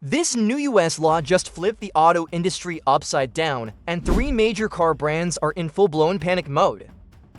This new US law just flipped the auto industry upside down, and three major car brands are in full-blown panic mode.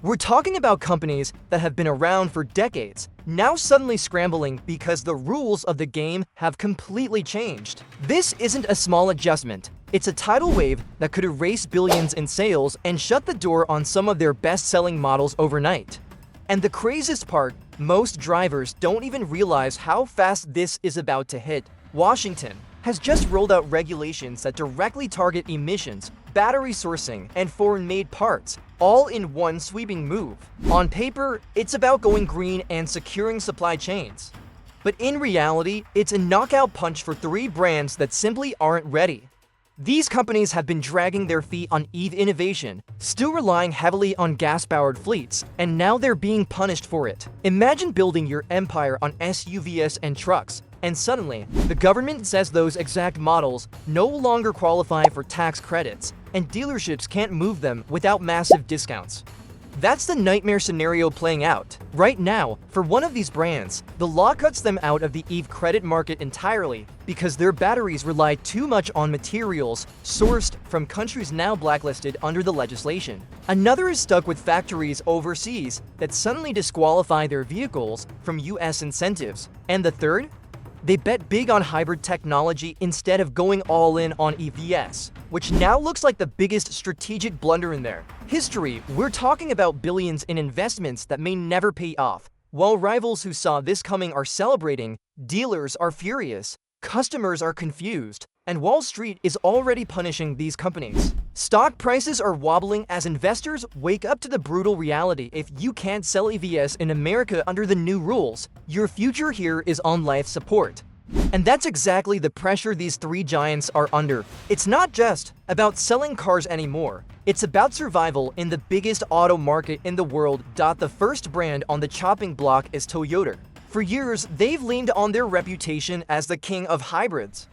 We're talking about companies that have been around for decades, now suddenly scrambling because the rules of the game have completely changed. This isn't a small adjustment. It's a tidal wave that could erase billions in sales and shut the door on some of their best-selling models overnight. And the craziest part, most drivers don't even realize how fast this is about to hit. Washington has just rolled out regulations that directly target emissions, battery sourcing, and foreign-made parts, all in one sweeping move. On paper, it's about going green and securing supply chains. But in reality, it's a knockout punch for three brands that simply aren't ready. These companies have been dragging their feet on EV innovation, still relying heavily on gas-powered fleets, and now they're being punished for it. Imagine building your empire on SUVs and trucks, and suddenly, the government says those exact models no longer qualify for tax credits, and dealerships can't move them without massive discounts. That's the nightmare scenario playing out. Right now, for one of these brands, the law cuts them out of the EV credit market entirely because their batteries rely too much on materials sourced from countries now blacklisted under the legislation. Another is stuck with factories overseas that suddenly disqualify their vehicles from US incentives. And the third? They bet big on hybrid technology instead of going all in on EVs, which now looks like the biggest strategic blunder in their history. We're talking about billions in investments that may never pay off. While rivals who saw this coming are celebrating, dealers are furious, customers are confused, and Wall Street is already punishing these companies. Stock prices are wobbling as investors wake up to the brutal reality: if you can't sell EVs in America under the new rules, your future here is on life support. And that's exactly the pressure these three giants are under. It's not just about selling cars anymore. It's about survival in the biggest auto market in the world. The first brand on the chopping block is Toyota. For years, they've leaned on their reputation as the king of hybrids.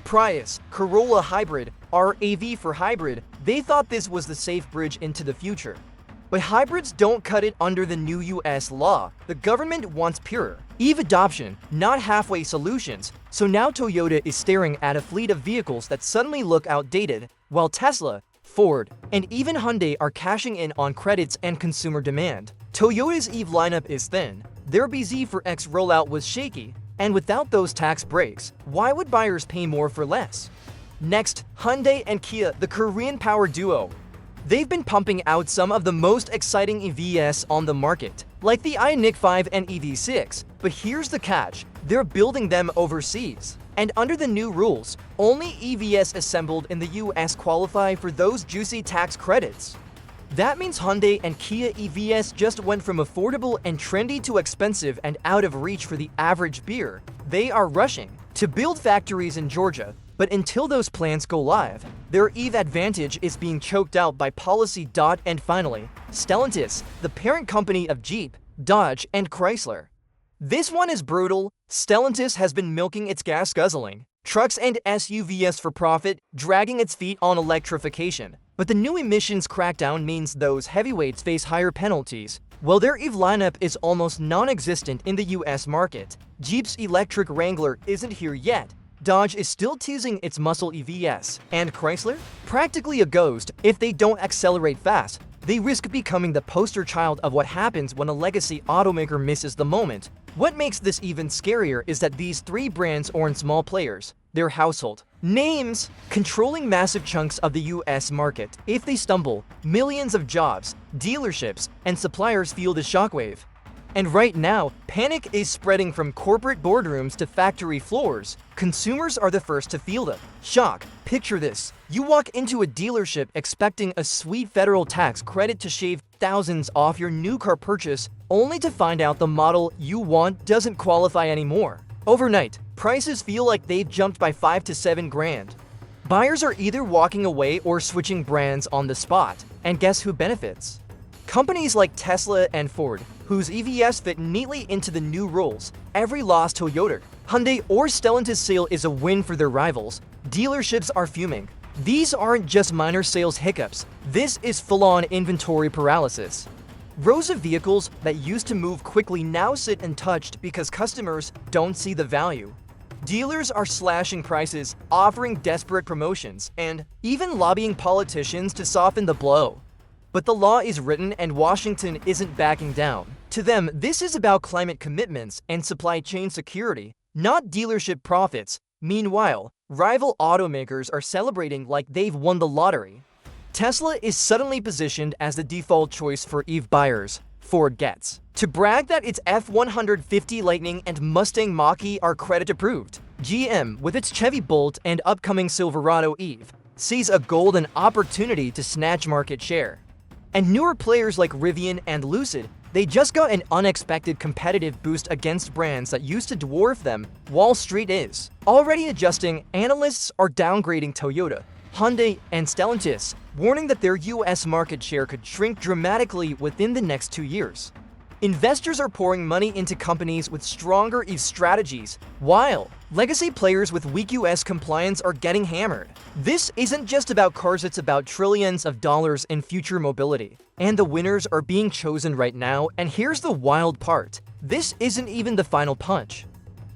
Prius, Corolla Hybrid, RAV for hybrid, they thought this was the safe bridge into the future. But hybrids don't cut it under the new US law. The government wants pure EV adoption, not halfway solutions. So now Toyota is staring at a fleet of vehicles that suddenly look outdated, while Tesla, Ford, and even Hyundai are cashing in on credits and consumer demand. Toyota's EV lineup is thin, their BZ4X rollout was shaky, and without those tax breaks, why would buyers pay more for less? Next, Hyundai and Kia, the Korean power duo. They've been pumping out some of the most exciting EVs on the market, like the iONIQ 5 and EV6, but here's the catch: they're building them overseas. And under the new rules, only EVs assembled in the US qualify for those juicy tax credits. That means Hyundai and Kia EVs just went from affordable and trendy to expensive and out of reach for the average beer. They are rushing to build factories in Georgia, but until those plans go live, their EV advantage is being choked out by policy. And finally, Stellantis, the parent company of Jeep, Dodge, and Chrysler. This one is brutal. Stellantis has been milking its gas-guzzling trucks and SUVs for profit, dragging its feet on electrification. But the new emissions crackdown means those heavyweights face higher penalties. While their EV lineup is almost non-existent in the US market, Jeep's electric Wrangler isn't here yet. Dodge is still teasing its muscle EVs, and Chrysler? Practically a ghost. If they don't accelerate fast, they risk becoming the poster child of what happens when a legacy automaker misses the moment. What makes this even scarier is that these three brands aren't small players. They're household names, controlling massive chunks of the US market. If they stumble, millions of jobs, dealerships, and suppliers feel the shockwave. And right now, panic is spreading from corporate boardrooms to factory floors. Consumers are the first to feel the shock. Picture this: you walk into a dealership expecting a sweet federal tax credit to shave thousands off your new car purchase, only to find out the model you want doesn't qualify anymore. Overnight, prices feel like they've jumped by 5 to 7 grand. Buyers are either walking away or switching brands on the spot. And guess who benefits? Companies like Tesla and Ford, whose EVs fit neatly into the new rules. Every lost Toyota, Hyundai, or Stellantis sale is a win for their rivals. Dealerships are fuming. These aren't just minor sales hiccups. This is full-on inventory paralysis. Rows of vehicles that used to move quickly now sit untouched because customers don't see the value. Dealers are slashing prices, offering desperate promotions, and even lobbying politicians to soften the blow. But the law is written and Washington isn't backing down. To them, this is about climate commitments and supply chain security, not dealership profits. Meanwhile, rival automakers are celebrating like they've won the lottery. Tesla is suddenly positioned as the default choice for EV buyers. Ford gets to brag that its F-150 Lightning and Mustang Mach-E are credit-approved. GM, with its Chevy Bolt and upcoming Silverado EV, sees a golden opportunity to snatch market share. And newer players like Rivian and Lucid, they just got an unexpected competitive boost against brands that used to dwarf them. Wall Street is already adjusting. Analysts are downgrading Toyota, Hyundai, and Stellantis, warning that their US market share could shrink dramatically within the next 2 years. Investors are pouring money into companies with stronger EV strategies, while legacy players with weak US compliance are getting hammered. This isn't just about cars, it's about trillions of dollars in future mobility. And the winners are being chosen right now, and here's the wild part. This isn't even the final punch.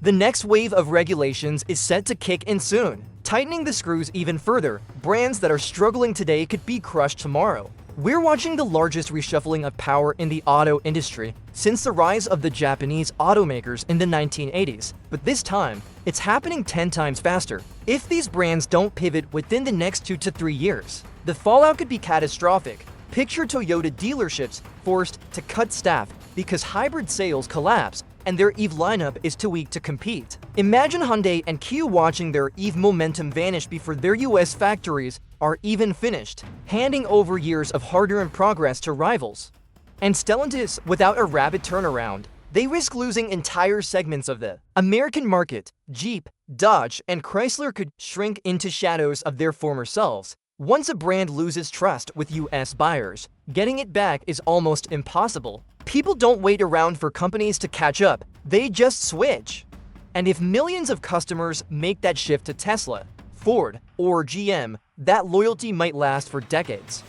The next wave of regulations is set to kick in soon, tightening the screws even further. Brands that are struggling today could be crushed tomorrow. We're watching the largest reshuffling of power in the auto industry since the rise of the Japanese automakers in the 1980s, but this time, it's happening 10 times faster. If these brands don't pivot within the next 2 to 3 years, the fallout could be catastrophic. Picture Toyota dealerships forced to cut staff because hybrid sales collapse and their EV lineup is too weak to compete. Imagine Hyundai and Kia watching their EV momentum vanish before their US factories are even finished, handing over years of hard-earned progress to rivals. And Stellantis, without a rapid turnaround, they risk losing entire segments of the American market. Jeep, Dodge, and Chrysler could shrink into shadows of their former selves. Once a brand loses trust with US buyers, getting it back is almost impossible. People don't wait around for companies to catch up, they just switch. And if millions of customers make that shift to Tesla, Ford, or GM, that loyalty might last for decades.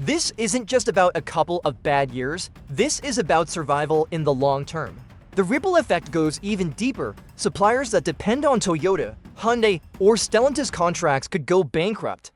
This isn't just about a couple of bad years, this is about survival in the long term. The ripple effect goes even deeper. Suppliers that depend on Toyota, Hyundai, or Stellantis contracts could go bankrupt.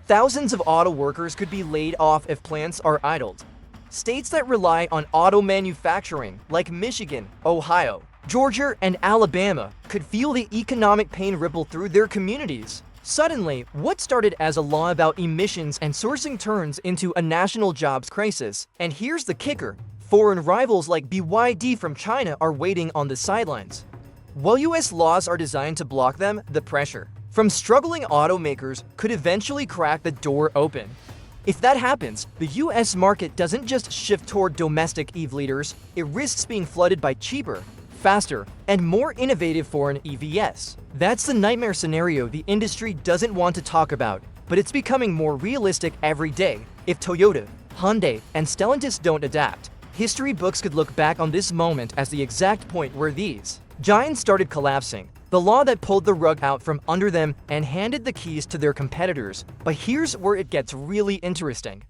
Thousands of auto workers could be laid off if plants are idled. States that rely on auto manufacturing, like Michigan, Ohio, Georgia, and Alabama, could feel the economic pain ripple through their communities. Suddenly, what started as a law about emissions and sourcing turns into a national jobs crisis. And here's the kicker. Foreign rivals like BYD from China are waiting on the sidelines. While US laws are designed to block them, the pressure from struggling automakers could eventually crack the door open. If that happens, the US market doesn't just shift toward domestic EV leaders, it risks being flooded by cheaper, faster, and more innovative foreign EVs. That's the nightmare scenario the industry doesn't want to talk about, but it's becoming more realistic every day. If Toyota, Hyundai, and Stellantis don't adapt, history books could look back on this moment as the exact point where these giants started collapsing. The law that pulled the rug out from under them and handed the keys to their competitors. But here's where it gets really interesting.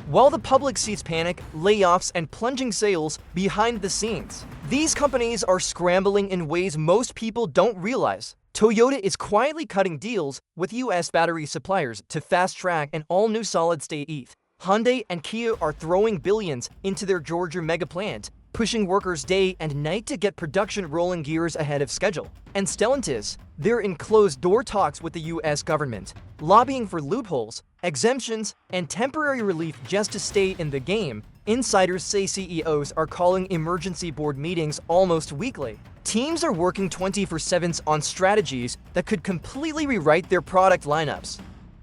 While the public sees panic, layoffs, and plunging sales behind the scenes, these companies are scrambling in ways most people don't realize. Toyota is quietly cutting deals with US battery suppliers to fast-track an all-new solid-state EV. Hyundai and Kia are throwing billions into their Georgia mega plant, pushing workers day and night to get production rolling gears ahead of schedule. And Stellantis, they're in closed-door talks with the US government, lobbying for loopholes, exemptions, and temporary relief just to stay in the game. Insiders say CEOs are calling emergency board meetings almost weekly. Teams are working 24/7 on strategies that could completely rewrite their product lineups.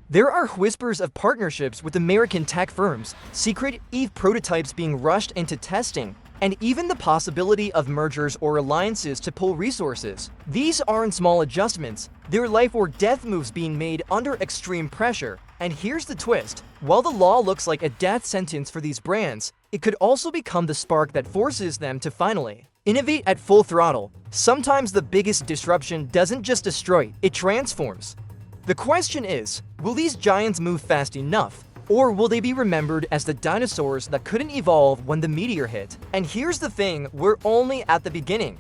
There are whispers of partnerships with American tech firms, secret EV prototypes being rushed into testing, and even the possibility of mergers or alliances to pull resources. These aren't small adjustments, they're life or death moves being made under extreme pressure. And here's the twist. While the law looks like a death sentence for these brands, it could also become the spark that forces them to finally innovate at full throttle. Sometimes the biggest disruption doesn't just destroy, it transforms. The question is, will these giants move fast enough? Or will they be remembered as the dinosaurs that couldn't evolve when the meteor hit? And here's the thing, we're only at the beginning.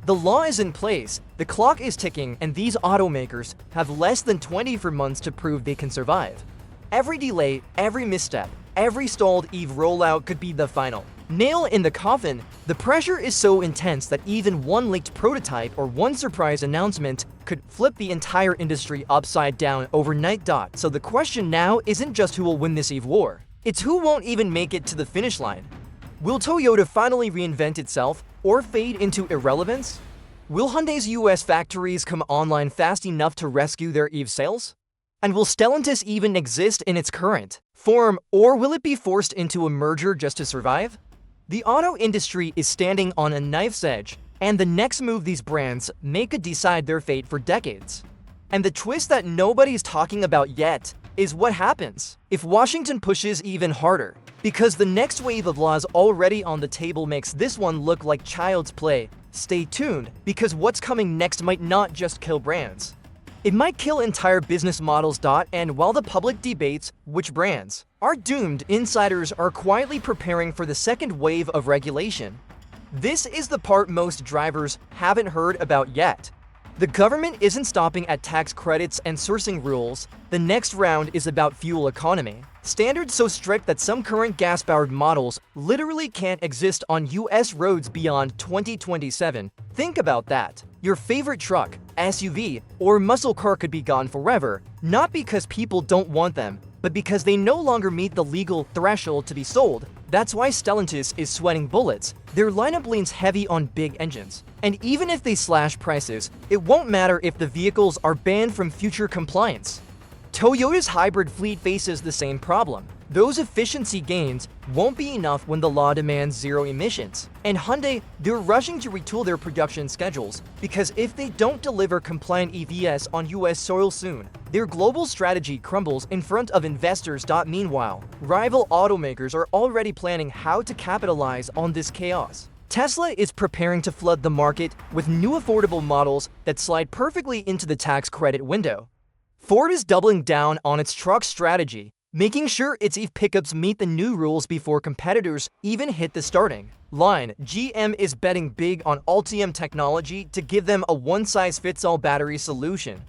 The law is in place, the clock is ticking, and these automakers have less than 24 months to prove they can survive. Every delay, every misstep, every stalled EV rollout could be the final nail in the coffin. The pressure is so intense that even one leaked prototype or one surprise announcement could flip the entire industry upside down overnight. So the question now isn't just who will win this EV war, it's who won't even make it to the finish line. Will Toyota finally reinvent itself or fade into irrelevance? Will Hyundai's US factories come online fast enough to rescue their EV sales? And will Stellantis even exist in its current form, or will it be forced into a merger just to survive? The auto industry is standing on a knife's edge, and the next move these brands make could decide their fate for decades. And the twist that nobody's talking about yet is what happens if Washington pushes even harder, because the next wave of laws already on the table makes this one look like child's play. Stay tuned, because what's coming next might not just kill brands. It might kill entire business models. And while the public debates which brands are doomed, insiders are quietly preparing for the second wave of regulation. This is the part most drivers haven't heard about yet. The government isn't stopping at tax credits and sourcing rules. The next round is about fuel economy. Standards so strict that some current gas-powered models literally can't exist on US roads beyond 2027. Think about that. Your favorite truck, SUV, or muscle car could be gone forever, not because people don't want them, but because they no longer meet the legal threshold to be sold. That's why Stellantis is sweating bullets. Their lineup leans heavy on big engines. And even if they slash prices, it won't matter if the vehicles are banned from future compliance. Toyota's hybrid fleet faces the same problem. Those efficiency gains won't be enough when the law demands zero emissions. And Hyundai, they're rushing to retool their production schedules, because if they don't deliver compliant EVs on US soil soon, their global strategy crumbles in front of investors. Meanwhile, rival automakers are already planning how to capitalize on this chaos. Tesla is preparing to flood the market with new affordable models that slide perfectly into the tax credit window. Ford is doubling down on its truck strategy, making sure its EV pickups meet the new rules before competitors even hit the starting line. GM is betting big on Ultium technology to give them a one-size-fits-all battery solution.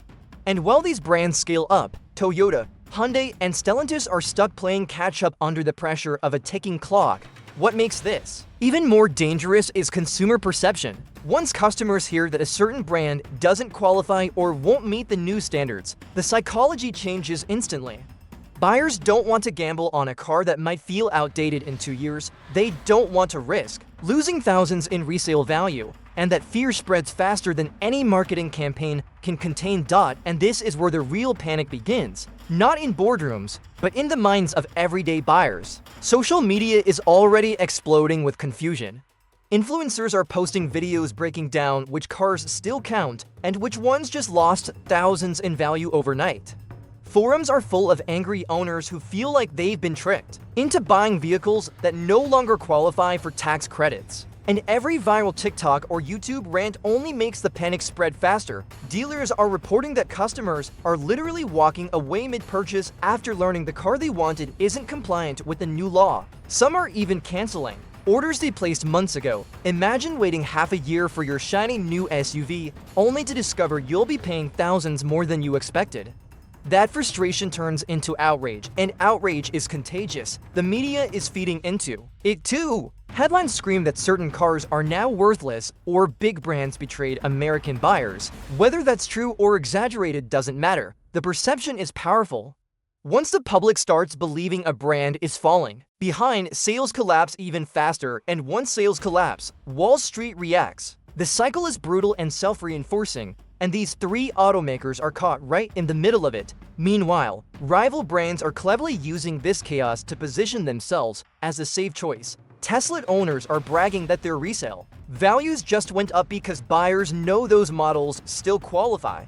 And while these brands scale up, Toyota, Hyundai, and Stellantis are stuck playing catch-up under the pressure of a ticking clock. What makes this even more dangerous is consumer perception. Once customers hear that a certain brand doesn't qualify or won't meet the new standards, the psychology changes instantly. Buyers don't want to gamble on a car that might feel outdated in 2 years. They don't want to risk losing thousands in resale value, and that fear spreads faster than any marketing campaign can contain. And this is where the real panic begins. Not in boardrooms, but in the minds of everyday buyers. Social media is already exploding with confusion. Influencers are posting videos breaking down which cars still count and which ones just lost thousands in value overnight. Forums are full of angry owners who feel like they've been tricked into buying vehicles that no longer qualify for tax credits. And every viral TikTok or YouTube rant only makes the panic spread faster. Dealers are reporting that customers are literally walking away mid-purchase after learning the car they wanted isn't compliant with the new law. Some are even canceling orders they placed months ago. Imagine waiting half a year for your shiny new SUV, only to discover you'll be paying thousands more than you expected. That frustration turns into outrage, and outrage is contagious. The media is feeding into it too. Headlines scream that certain cars are now worthless, or big brands betrayed American buyers. Whether that's true or exaggerated doesn't matter. The perception is powerful. Once the public starts believing a brand is falling behind, sales collapse even faster, and once sales collapse, Wall Street reacts. The cycle is brutal and self-reinforcing, and these three automakers are caught right in the middle of it. Meanwhile, rival brands are cleverly using this chaos to position themselves as a safe choice. Tesla owners are bragging that their resale values just went up because buyers know those models still qualify.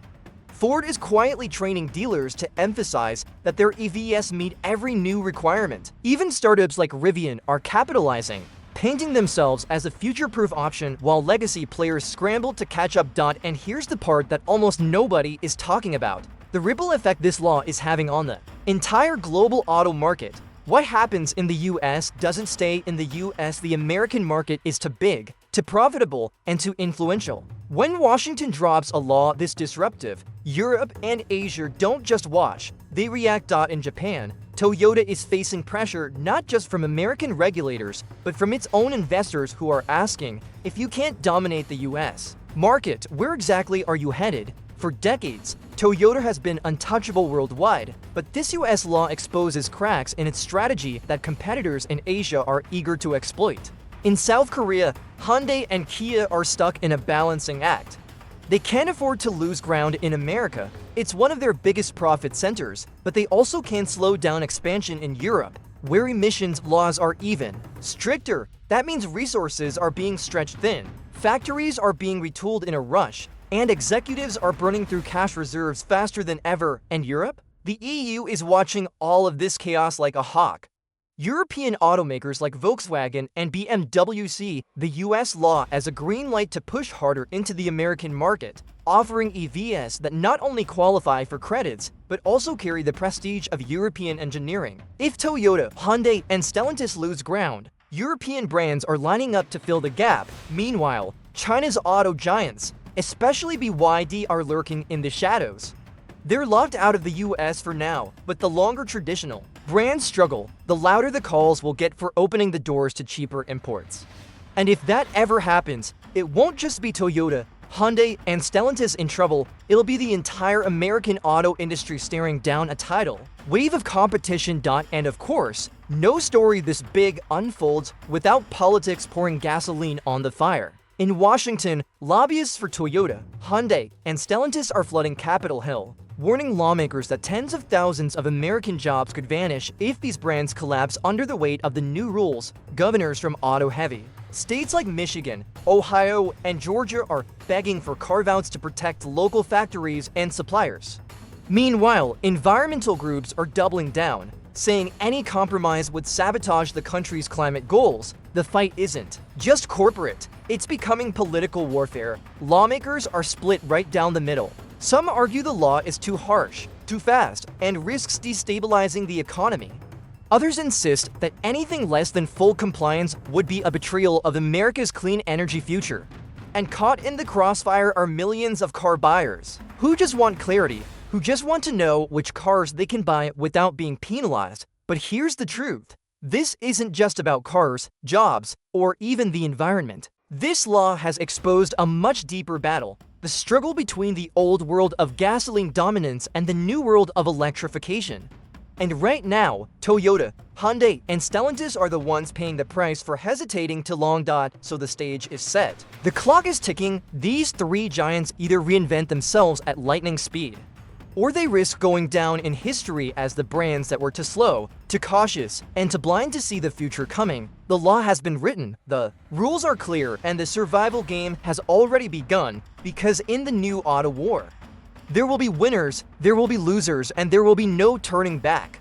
Ford is quietly training dealers to emphasize that their EVs meet every new requirement. Even startups like Rivian are capitalizing, painting themselves as a future-proof option while legacy players scramble to catch up. And here's the part that almost nobody is talking about: the ripple effect this law is having on the entire global auto market. What happens in the US doesn't stay in the US. The American market is too big, too profitable, and too influential. When Washington drops a law this disruptive, Europe and Asia don't just watch, they react. In Japan, Toyota is facing pressure not just from American regulators, but from its own investors who are asking, if you can't dominate the US market, where exactly are you headed? For decades, Toyota has been untouchable worldwide, but this US law exposes cracks in its strategy that competitors in Asia are eager to exploit. In South Korea, Hyundai and Kia are stuck in a balancing act. They can't afford to lose ground in America. It's one of their biggest profit centers, but they also can't slow down expansion in Europe, where emissions laws are even stricter. That means resources are being stretched thin, factories are being retooled in a rush, and executives are burning through cash reserves faster than ever. And Europe? The EU is watching all of this chaos like a hawk. European automakers like Volkswagen and BMW see the US law as a green light to push harder into the American market, offering EVs that not only qualify for credits, but also carry the prestige of European engineering. If Toyota, Hyundai, and Stellantis lose ground, European brands are lining up to fill the gap. Meanwhile, China's auto giants, especially BYD, are lurking in the shadows. They're locked out of the US for now, but the longer traditional brands struggle, the louder the calls will get for opening the doors to cheaper imports. And if that ever happens, it won't just be Toyota, Hyundai, and Stellantis in trouble, it'll be the entire American auto industry staring down a tidal wave of competition. And of course, no story this big unfolds without politics pouring gasoline on the fire. In Washington, lobbyists for Toyota, Hyundai, and Stellantis are flooding Capitol Hill, warning lawmakers that tens of thousands of American jobs could vanish if these brands collapse under the weight of the new rules. Governors from auto-heavy states like Michigan, Ohio, and Georgia are begging for carve-outs to protect local factories and suppliers. Meanwhile, environmental groups are doubling down, saying any compromise would sabotage the country's climate goals. The fight isn't just corporate, it's becoming political warfare. Lawmakers are split right down the middle. Some argue the law is too harsh, too fast, and risks destabilizing the economy. Others insist that anything less than full compliance would be a betrayal of America's clean energy future. And caught in the crossfire are millions of car buyers who just want clarity, who just want to know which cars they can buy without being penalized. But here's the truth. This isn't just about cars, jobs, or even the environment. This law has exposed a much deeper battle, the struggle between the old world of gasoline dominance and the new world of electrification. And right now, Toyota, Hyundai, and Stellantis are the ones paying the price for hesitating too long. So the stage is set. The clock is ticking. These three giants either reinvent themselves at lightning speed, or they risk going down in history as the brands that were too slow, too cautious, and too blind to see the future coming. The law has been written, the rules are clear, and the survival game has already begun, because in the new auto war, there will be winners, there will be losers, and there will be no turning back.